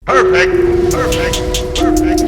Perfect. Perfect. Perfect.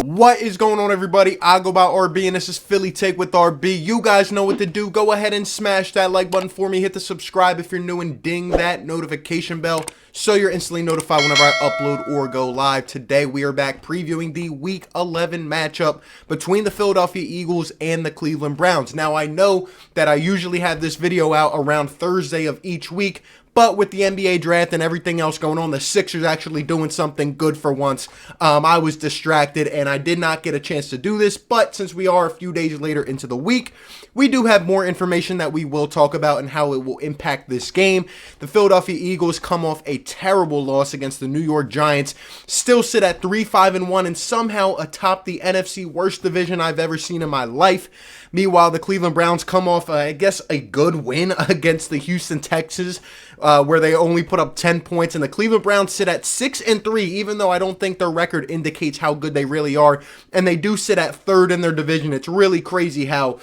What is going on, everybody? I go by RB, and this is Philly Take with RB. You guys know what to do. Go ahead and smash that like button for me. Hit the subscribe if you're new, and ding that notification bell so you're instantly notified whenever I upload or go live. Today, we are back previewing the Week 11 matchup between the Philadelphia Eagles and the Cleveland Browns. Now, I know that I usually have this video out around Thursday of each week, but with the NBA draft and everything else going on, the Sixers actually doing something good for once. I was distracted and I did not get a chance to do this, but since we are a few days later into the week, we do have more information that we will talk about and how it will impact this game. The Philadelphia Eagles come off a terrible loss against the New York Giants, still sit at 3-5-1 and somehow atop the NFC worst division I've ever seen in my life. Meanwhile, the Cleveland Browns come off, I guess, a good win against the Houston Texans, where they only put up 10 points. And the Cleveland Browns sit at 6-3, even though I don't think their record indicates how good they really are. And they do sit at third in their division. It's really crazy how,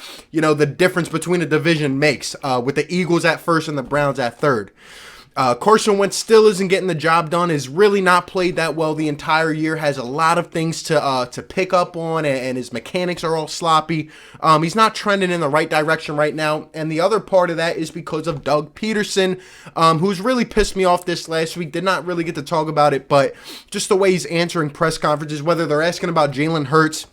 the difference between a division makes, with the Eagles at first and the Browns at third. Carson Wentz still isn't getting the job done, is really not played that well the entire year, has a lot of things to pick up on, and his mechanics are all sloppy. He's not trending in the right direction right now, and the other part of that is because of Doug Peterson, who's really pissed me off this last week. Did not really get to talk about it, but just the way he's answering press conferences, whether they're asking about Jalen Hurts,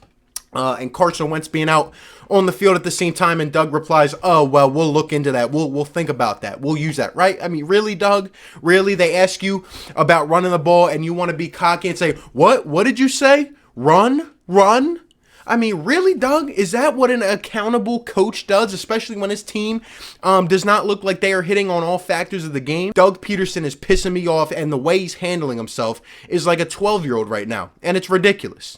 and Carson Wentz being out on the field at the same time, and Doug replies, "Oh, well, we'll look into that. We'll think about that. We'll use that," right? I mean, really, Doug? Really? They ask you about running the ball, and you want to be cocky and say, "What? What did you say? Run? Run?" I mean, really, Doug? Is that what an accountable coach does, especially when his team does not look like they are hitting on all factors of the game? Doug Peterson is pissing me off, and the way he's handling himself is like a 12-year-old right now, and it's ridiculous.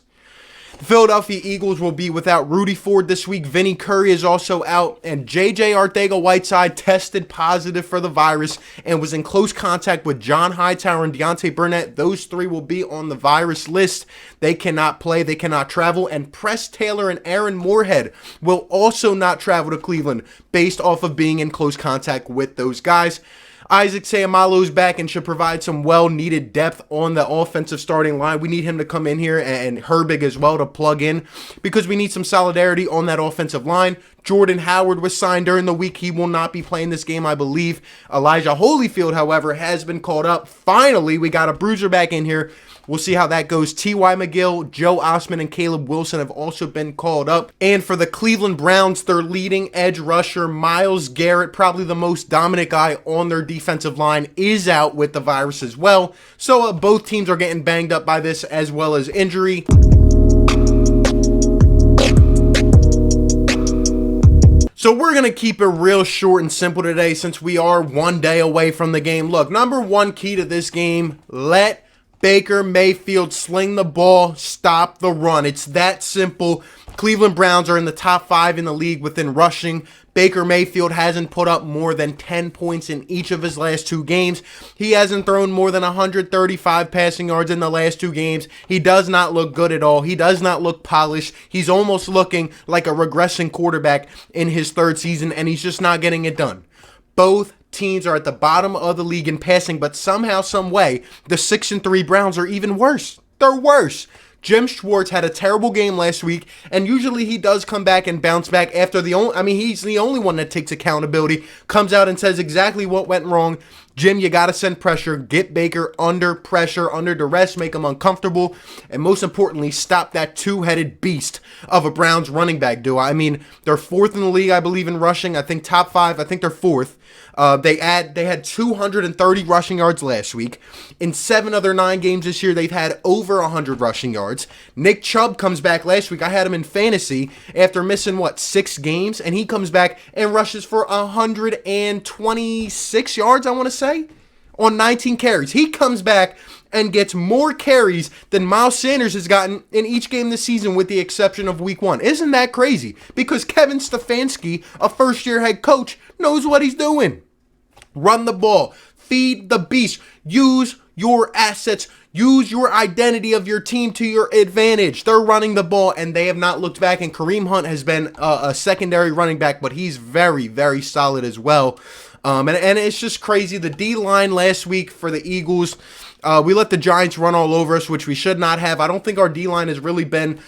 The Philadelphia Eagles will be without Rudy Ford this week. Vinny Curry is also out, and J.J. Arcega-Whiteside tested positive for the virus and was in close contact with John Hightower and Deontay Burnett. Those three will be on the virus list. They cannot play. They cannot travel. And Press Taylor and Aaron Moorhead will also not travel to Cleveland based off of being in close contact with those guys. Isaac Seumalo is back and should provide some well-needed depth on the offensive starting line. We need him to come in here, and Herbig as well to plug in, because we need some solidarity on that offensive line. Jordan Howard was signed during the week. He will not be playing this game, I believe. Elijah Holyfield, however, has been called up. Finally, we got a bruiser back in here. We'll see how that goes. T.Y. McGill, Joe Osman, and Caleb Wilson have also been called up. And for the Cleveland Browns, their leading edge rusher, Myles Garrett, probably the most dominant guy on their defensive line, is out with the virus as well. So both teams are getting banged up by this as well as injury. So we're going to keep it real short and simple today since we are one day away from the game. Look, number one key to this game, let Baker Mayfield sling the ball, stop the run. It's that simple. Cleveland Browns are in the top 5 in the league within rushing. Baker Mayfield hasn't put up more than 10 points in each of his last 2 games. He hasn't thrown more than 135 passing yards in the last 2 games. He does not look good at all. He does not look polished. He's almost looking like a regressing quarterback in his 3rd season, and he's just not getting it done. Both teams are at the bottom of the league in passing, but somehow, some way, the 6-3 Browns are even worse. They're worse. Jim Schwartz had a terrible game last week, and usually he does come back and bounce back after he's the only one that takes accountability, comes out and says exactly what went wrong. Jim, you got to send pressure, get Baker under pressure, under duress, make him uncomfortable, and most importantly, stop that 2-headed beast of a Browns running back duo. I mean, they're 4th in the league, I believe, in rushing. I think top 5. I think they're 4th. They had 230 rushing yards last week. In 7 of their 9 games this year, they've had over 100 rushing yards. Nick Chubb comes back last week. I had him in fantasy after missing, 6 games, and he comes back and rushes for 126 yards, I want to say, on 19 carries. He comes back and gets more carries than Miles Sanders has gotten in each game this season, with the exception of week 1. Isn't that crazy? Because Kevin Stefanski, a first-year head coach, knows what he's doing. Run the ball. Feed the beast. Use your assets. Use your identity of your team to your advantage. They're running the ball, and they have not looked back. And Kareem Hunt has been a secondary running back, but he's very, very solid as well. And it's just crazy. The D-line last week for the Eagles, we let the Giants run all over us, which we should not have. I don't think our D-line has really been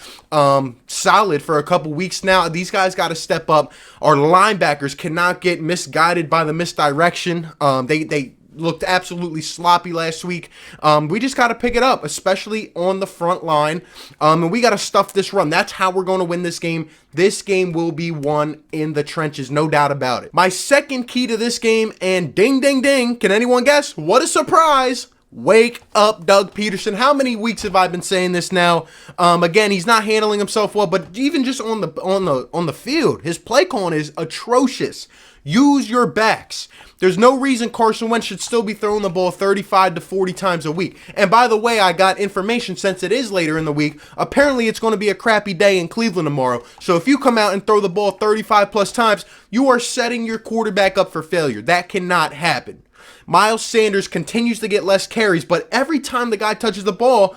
solid for a couple weeks now. These guys got to step up. Our linebackers cannot get misguided by the misdirection. They looked absolutely sloppy last week. We just got to pick it up, especially on the front line. And we got to stuff this run. That's how we're going to win this game. This game will be won in the trenches, no doubt about it. My second key to this game, and ding, ding, ding, can anyone guess? What a surprise! Wake up, Doug Peterson. How many weeks have I been saying this now? Again, he's not handling himself well, but even just on the field, his play calling is atrocious. Use your backs. There's no reason Carson Wentz should still be throwing the ball 35 to 40 times a week. And by the way, I got information since it is later in the week. Apparently, it's going to be a crappy day in Cleveland tomorrow. So if you come out and throw the ball 35 plus times, you are setting your quarterback up for failure. That cannot happen. Miles Sanders continues to get less carries, but every time the guy touches the ball,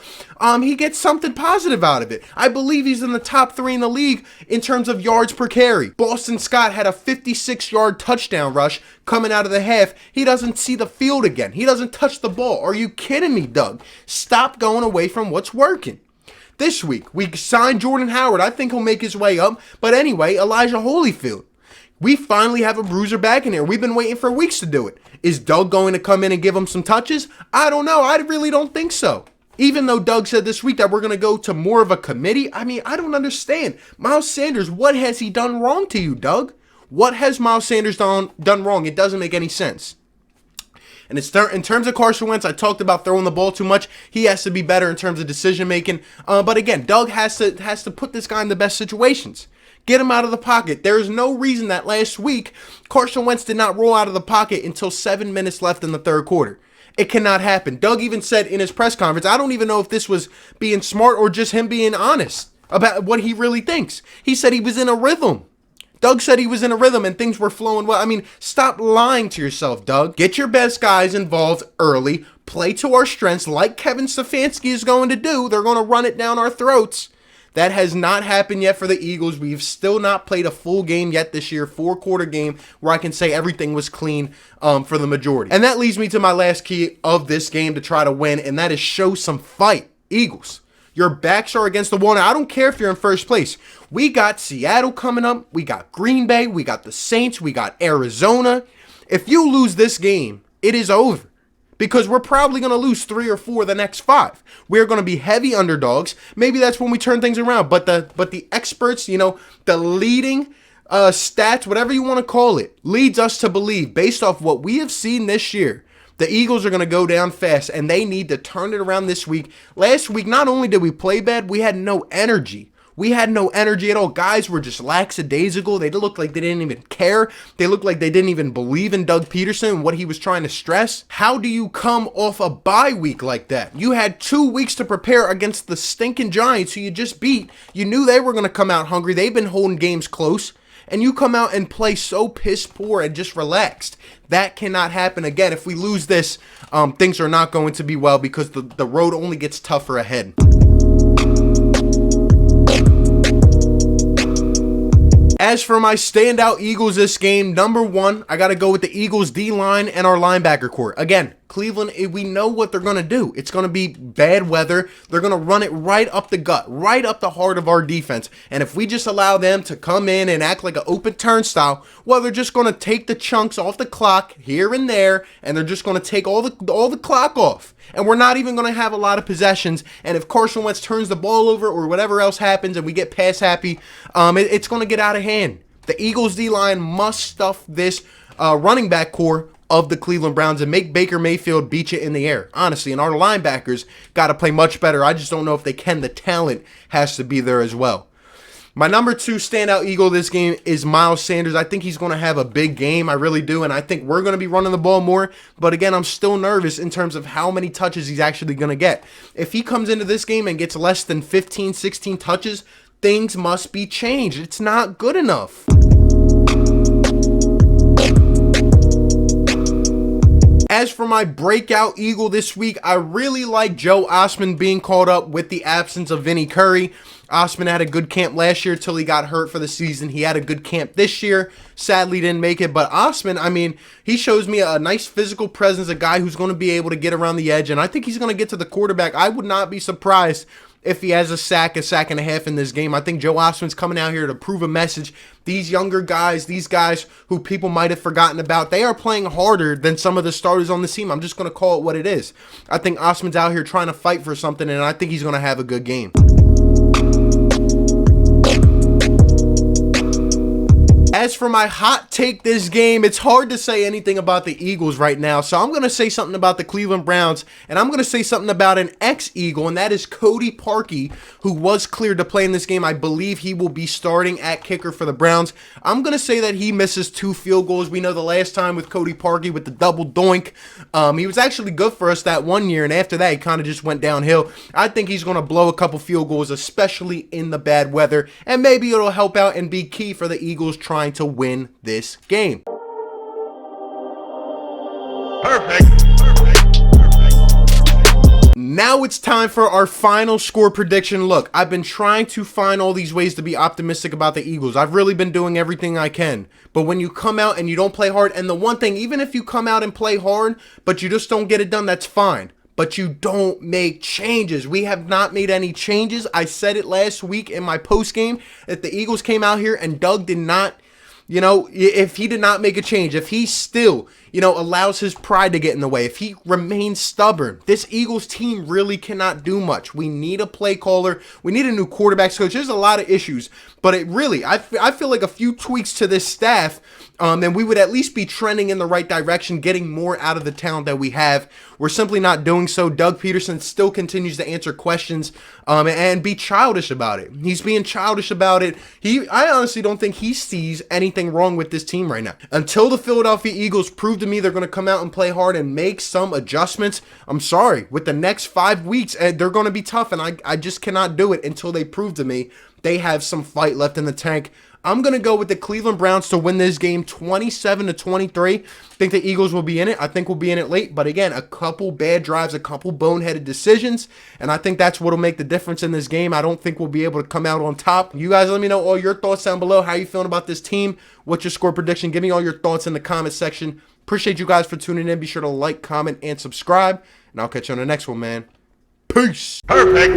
he gets something positive out of it. I believe he's in the top 3 in the league in terms of yards per carry. Boston Scott had a 56-yard touchdown rush coming out of the half. He doesn't see the field again. He doesn't touch the ball. Are you kidding me, Doug? Stop going away from what's working. This week, we signed Jordan Howard. I think he'll make his way up. But anyway, Elijah Holyfield. We finally have a bruiser back in here. We've been waiting for weeks to do it. Is Doug going to come in and give him some touches? I don't know. I really don't think so. Even though Doug said this week that we're going to go to more of a committee, I mean, I don't understand. Miles Sanders, what has he done wrong to you, Doug? What has Miles Sanders done wrong? It doesn't make any sense. And in terms of Carson Wentz, I talked about throwing the ball too much. He has to be better in terms of decision making. But again, Doug has to put this guy in the best situations. Get him out of the pocket. There is no reason that last week Carson Wentz did not roll out of the pocket until 7 minutes left in the third quarter. It cannot happen. Doug even said in his press conference, I don't even know if this was being smart or just him being honest about what he really thinks. He said he was in a rhythm. Doug said he was in a rhythm and things were flowing well. I mean, stop lying to yourself, Doug. Get your best guys involved early. Play to our strengths like Kevin Stefanski is going to do. They're going to run it down our throats. That has not happened yet for the Eagles. We've still not played a full game yet this year, 4-quarter game, where I can say everything was clean for the majority. And that leads me to my last key of this game to try to win, and that is show some fight. Eagles, your backs are against the wall. Now, I don't care if you're in first place. We got Seattle coming up. We got Green Bay. We got the Saints. We got Arizona. If you lose this game, it is over. Because we're probably going to lose 3 or 4 of the next 5. We're going to be heavy underdogs. Maybe that's when we turn things around. But the experts, the leading stats, whatever you want to call it, leads us to believe, based off what we have seen this year, the Eagles are going to go down fast, and they need to turn it around this week. Last week, not only did we play bad, we had no energy. We had no energy at all. Guys were just lackadaisical. They looked like they didn't even care. They looked like they didn't even believe in Doug Peterson and what he was trying to stress. How do you come off a bye week like that? You had 2 weeks to prepare against the stinking Giants who you just beat. You knew they were going to come out hungry. They've been holding games close. And you come out and play so piss poor and just relaxed. That cannot happen again. If we lose this, things are not going to be well because the road only gets tougher ahead. As for my standout Eagles this game, number 1, I got to go with the Eagles D-line and our linebacker core. Again, Cleveland, we know what they're going to do. It's going to be bad weather. They're going to run it right up the gut, right up the heart of our defense. And if we just allow them to come in and act like an open turnstile, well, they're just going to take the chunks off the clock here and there, and they're just going to take all the clock off. And we're not even going to have a lot of possessions. And if Carson Wentz turns the ball over or whatever else happens and we get pass happy, it's going to get out of hand. The Eagles D-line must stuff this running back core of the Cleveland Browns and make Baker Mayfield beat you in the air. Honestly, and our linebackers got to play much better. I just don't know if they can. The talent has to be there as well. My number 2 standout Eagle this game is Miles Sanders. I think he's going to have a big game. I really do. And I think we're going to be running the ball more. But again, I'm still nervous in terms of how many touches he's actually going to get. If he comes into this game and gets less than 15, 16 touches, things must be changed. It's not good enough. As for my breakout Eagle this week, I really like Joe Osman being called up with the absence of Vinny Curry. Osman had a good camp last year till he got hurt for the season. He had a good camp this year. Sadly didn't make it. But Osman, I mean, he shows me a nice physical presence, a guy who's going to be able to get around the edge. And I think he's going to get to the quarterback. I would not be surprised if he has a sack and a half in this game. I think Joe Osman's coming out here to prove a message. These younger guys, these guys who people might have forgotten about, they are playing harder than some of the starters on the team. I'm just going to call it what it is. I think Osman's out here trying to fight for something, and I think he's going to have a good game. As for my hot take this game, it's hard to say anything about the Eagles right now, so I'm going to say something about the Cleveland Browns, and I'm going to say something about an ex-Eagle, and that is Cody Parkey, who was cleared to play in this game. I believe he will be starting at kicker for the Browns. I'm going to say that he misses 2 field goals. We know the last time with Cody Parkey with the double doink, he was actually good for us that one year, and after that, he kind of just went downhill. I think he's going to blow a couple field goals, especially in the bad weather, and maybe it'll help out and be key for the Eagles trying to win this game. Perfect. Now it's time for our final score prediction. Look, I've been trying to find all these ways to be optimistic about the Eagles. I've really been doing everything I can. But when you come out and you don't play hard, and the one thing, even if you come out and play hard, but you just don't get it done, that's fine. But you don't make changes. We have not made any changes. I said it last week in my post game that the Eagles came out here and Doug did not, if he did not make a change, if he still, allows his pride to get in the way, if he remains stubborn, this Eagles team really cannot do much. We need a play caller. We need a new quarterback coach. There's a lot of issues, but it really, I feel like a few tweaks to this staff, and we would at least be trending in the right direction, getting more out of the talent that we have. We're simply not doing so. Doug Peterson still continues to answer questions and be childish about it. He's being childish about it. I honestly don't think he sees anything wrong with this team right now. Until the Philadelphia Eagles prove to me they're going to come out and play hard and make some adjustments, I'm sorry. With the next 5 weeks, they're going to be tough, and I just cannot do it until they prove to me they have some fight left in the tank. I'm going to go with the Cleveland Browns to win this game 27-23. I think the Eagles will be in it. I think we'll be in it late. But again, a couple bad drives, a couple boneheaded decisions. And I think that's what will make the difference in this game. I don't think we'll be able to come out on top. You guys let me know all your thoughts down below. How you feeling about this team? What's your score prediction? Give me all your thoughts in the comment section. Appreciate you guys for tuning in. Be sure to like, comment, and subscribe. And I'll catch you on the next one, man. Peace. Perfect.